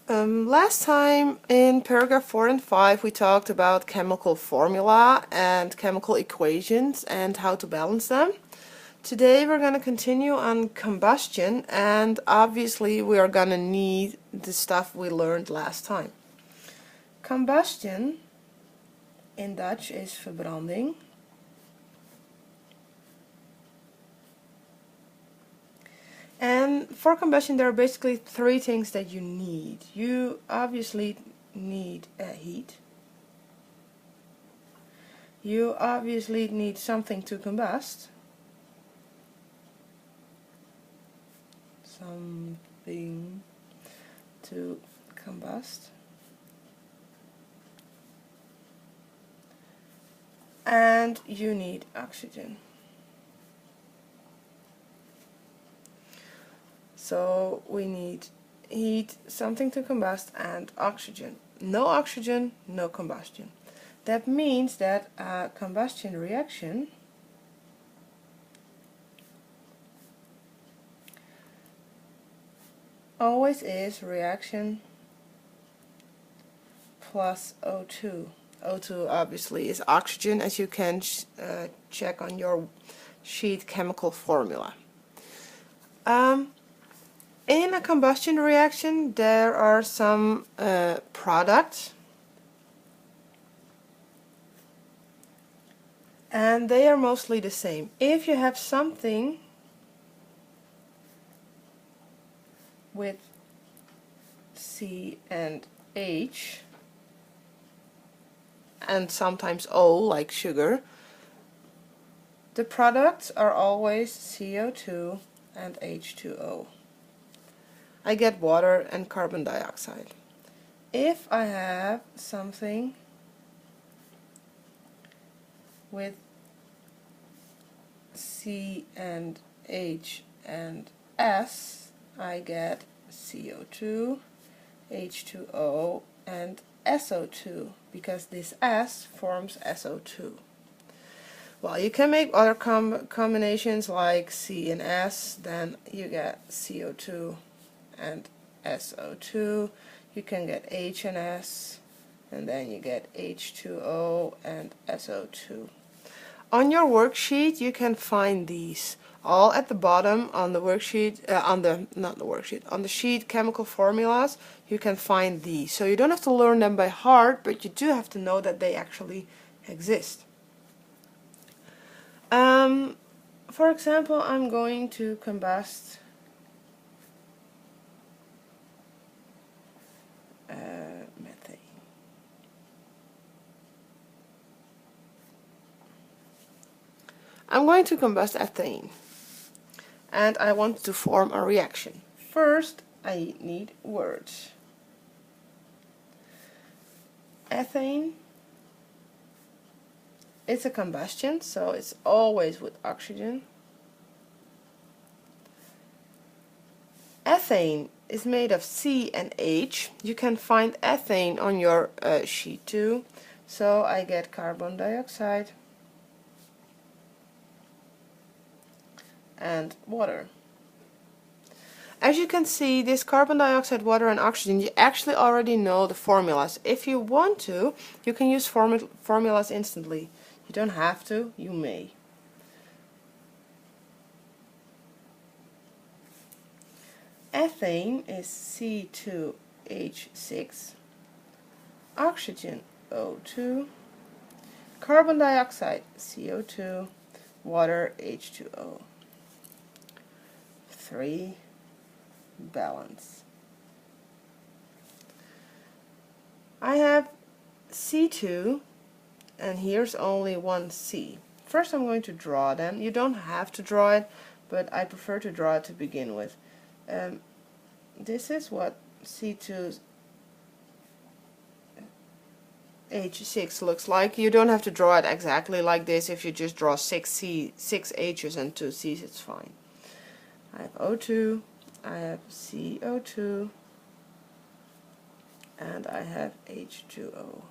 Last time in paragraph 4 and 5 we talked about chemical formula and chemical equations and how to balance them. Today we're going to continue on combustion, and obviously we are going to need the stuff we learned last time. Combustion in Dutch is verbranding. And for combustion there are basically three things that you need. You obviously need heat. You obviously need something to combust. Something to combust. And you need oxygen. So we need heat, something to combust, and oxygen. No oxygen, no combustion. That means that a combustion reaction always is reaction plus O2. O2 obviously is oxygen, as you can check on your sheet chemical formula. In a combustion reaction there are some products, and they are mostly the same. If you have something with C and H and sometimes O, like sugar, the products are always CO2 and H2O. I get water and carbon dioxide. If I have something with C and H and S, I get CO2, H2O and SO2, because this S forms SO2. Well, you can make other combinations like C and S, then you get CO2 and SO2. You can get H and S, and then you get H2O and SO2. On your worksheet you can find these all at the bottom on the worksheet, on the sheet chemical formulas. You can find these, so you don't have to learn them by heart, but you do have to know that they actually exist. For example, I'm going to combust methane. I'm going to combust ethane, and I want to form a reaction. First, I need words. Ethane is a combustion, so it's always with oxygen. Ethane is made of C and H. You can find ethane on your sheet too. So I get carbon dioxide and water. As you can see, this carbon dioxide, water and oxygen, you actually already know the formulas. If you want to, you can use formulas instantly. You don't have to, you may. Ethane is C2H6, oxygen O2, carbon dioxide CO2, water H2O. 3. Balance. I have C2, and here's only one C. First I'm going to draw them. You don't have to draw it, but I prefer to draw it to begin with. This is what C2H6 looks like. You don't have to draw it exactly like this. If you just draw 6 H's and 2 C's, it's fine. I have O2, I have CO2, and I have H2O.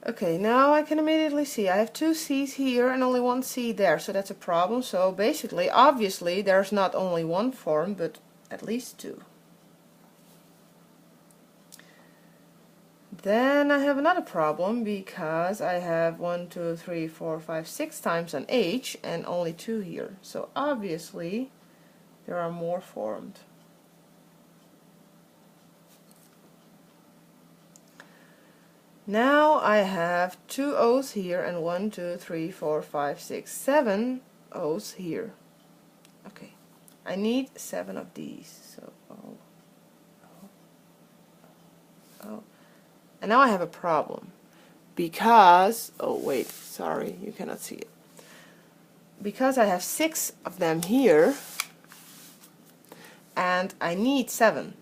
Okay, now I can immediately see I have two C's here and only one C there, so that's a problem. So basically, obviously, there's not only one form, but at least two. Then I have another problem because I have 1, 2, 3, 4, 5, 6 times an H and only 2 here. So obviously there are more formed. Now I have 2 O's here and 1, 2, 3, 4, 5, 6, 7 O's here. Okay, I need 7 of these. So O, O, O. And now I have a problem because, oh wait, sorry, you cannot see it. Because I have 6 of them here and I need 7.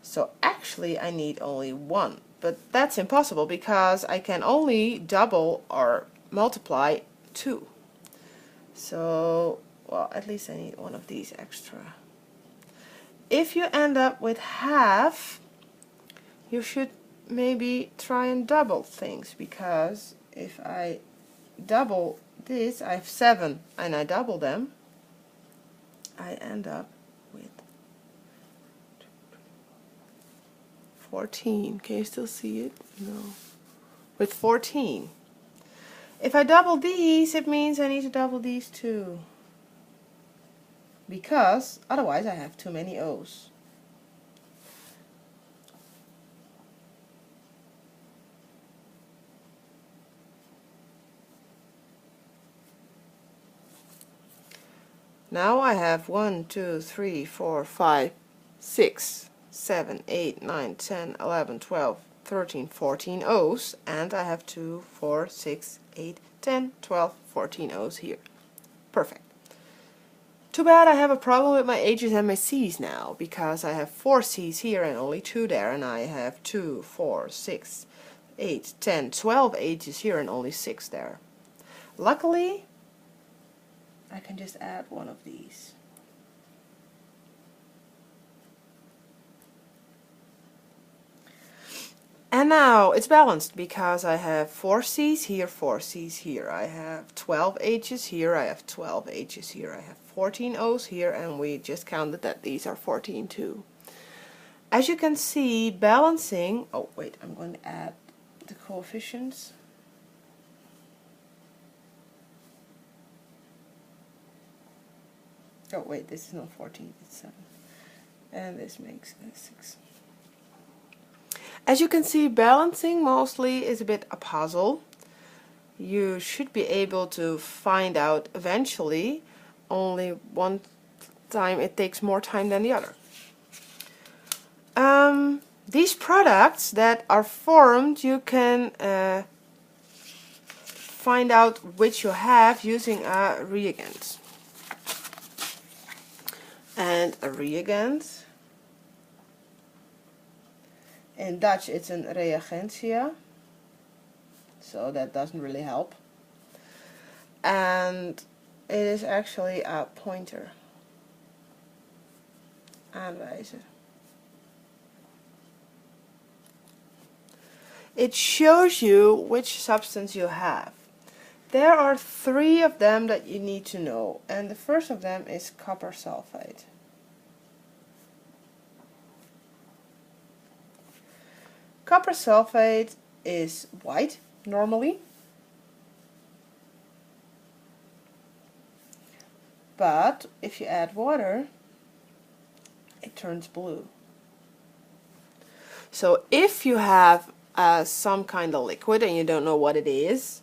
So actually I need only 1, but that's impossible because I can only double or multiply 2. So, well, at least I need one of these extra. If you end up with half, you should maybe try and double things, because if I double this, I have 7 and I double them, I end up with 14. Can you still see it? No. With 14. If I double these, it means I need to double these too, because otherwise I have too many O's. Now I have 1, 2, 3, 4, 5, 6, 7, 8, 9, 10, 11, 12, 13, 14 O's, and I have 2, 4, 6, 8, 10, 12, 14 O's here. Perfect. Too bad I have a problem with my H's and my C's now, because I have 4 C's here and only 2 there, and I have 2, 4, 6, 8, 10, 12 H's here and only 6 there. Luckily, I can just add one of these. And now it's balanced because I have 4 C's here, 4 C's here. I have 12 H's here, I have 12 H's here. I have 14 O's here, and we just counted that these are 14 too. As you can see, balancing... Oh wait, I'm going to add the coefficients. Oh wait, this is not 14, it's 7. And this makes 6. As you can see, balancing mostly is a bit a puzzle. You should be able to find out eventually, only one time it takes more time than the other. These products that are formed, you can find out which you have using a reagent. And a reagent, in Dutch it's een reagentia, so that doesn't really help. And it is actually a pointer. Aanwijzer. It shows you which substance you have. There are 3 of them that you need to know, and the first of them is copper sulfate. Copper sulfate is white normally, but if you add water, it turns blue. So if you have some kind of liquid and you don't know what it is,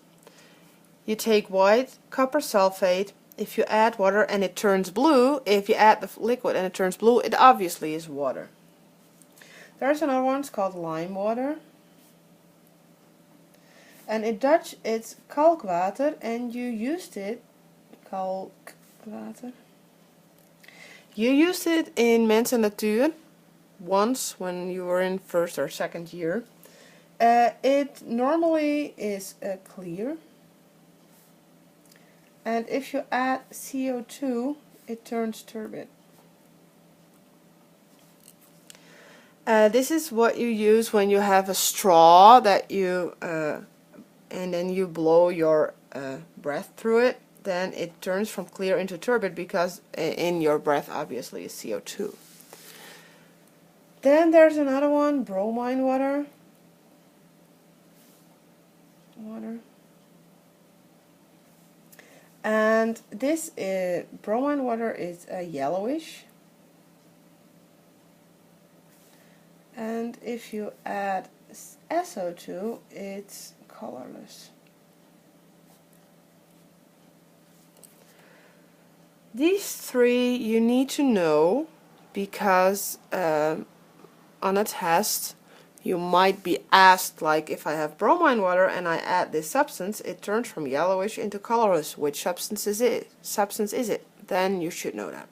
you take white copper sulfate. If you add water and it turns blue, if you add the liquid and it turns blue, it obviously is water. There's another one, it's called lime water. And in Dutch it's kalkwater, and you used it, kalkwater. You used it in Mens en Natuur once when you were in first or second year. It normally is clear. And if you add CO2, it turns turbid. This is what you use when you have a straw that you and then you blow your breath through it. Then it turns from clear into turbid because in your breath obviously is CO2. Then there's another one, bromine water. And this bromine water is yellowish. And if you add SO2, it's colorless. These three you need to know because on a test you might be asked, like, if I have bromine water and I add this substance, it turns from yellowish into colorless. Which substance is it? Then you should know that.